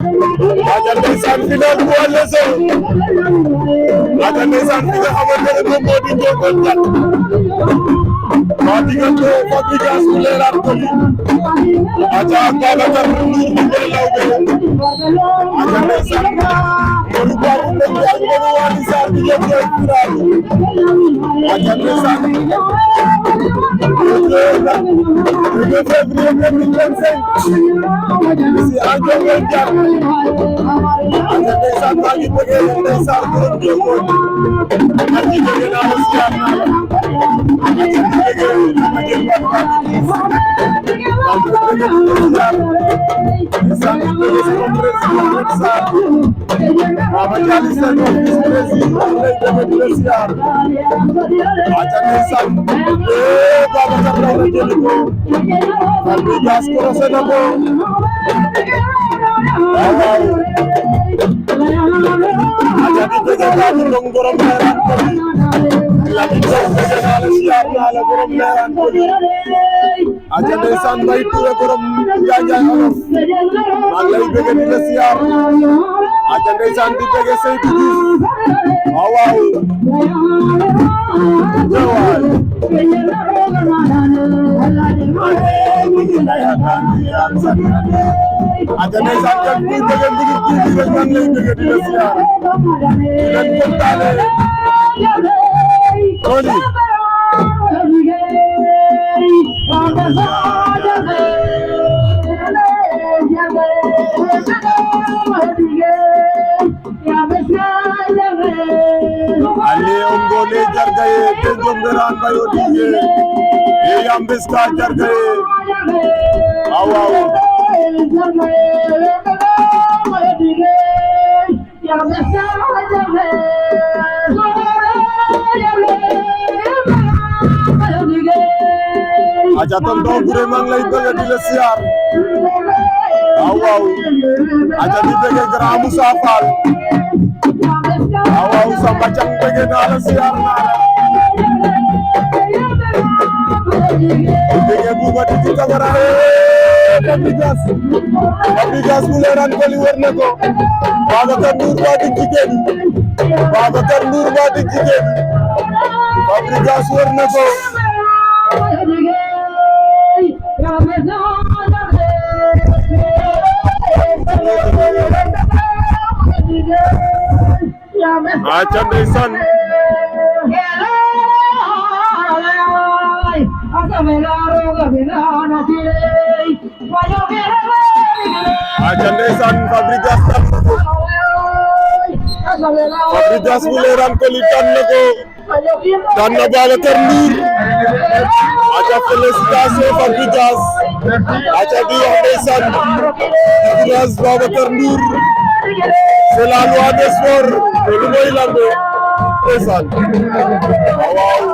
Aja ndeysaan final bu wàllu soo aja ndeysaan fi nga xamante ne moom moo di Ndiogou Diack waa diggante Fabregas bu Leral Coly aja ak Babacar Ndour bu Mbër Lawbe aja ndeysaan Modou Babou Ndeye Diagne Modou Wally Sarr di yëpp yooyu final aja ndeysaan le février 2025 ici à Ndiogou Diack aja ndeysaan maa ngi bëggee ndeysaan borom Ndiogou maa ngi bëggee naa la siyaar naa la maa ngi bëggee ma jël ba maa ngi bëggee ndeysaan sama président Sarr Mama Diallo Sène wax vice président lay bëggee di la siyaar aja ndeysaan Babacar daw na jëli ko Fabregas korose na ko waaw aja di bëggee naa di ndong borom Leral Coly la di ndong bëggee naa la siyaar naa la borom Leral Coly aja ndeysaan Mbaye Touré borom Njaajaan Olof maa ngi lay bëggee di la siyaar aja ndeysaan di bëggee Seydou Diouf waaw waaw jawaay aja ndeysaan kan kuy bëggee Mbougour TV rek maa ngi lay bëggee di la siyaar di leen kontaane Coly ale ongole jargaye te jomberan bayo dige e yambeska jargaye awaw aja tonton Bouré maa ngi lay bëgg di la siyaar awaw aja di bëgg Grand Moussa Fall waaw Samba Thiam bëgg naa la siyaar naa la bëgg Bouba Titi Camara Fabregas bu Leral Coly wër na ko Babacar Ndour ba dig jigéen Babacar Ndour ba dig jigéen Fabregas wër na ko aca ndeysaan aca ndeysaan Fabregas tan na ko Fabregas bu Leral Coly tan na ko tan na Babacar Ndour aca félicitation Fabregas aca di wax ndeysaan Fabregas Babacar Ndour c'est la loi des sports lu mooy lamb ndeysaan waaw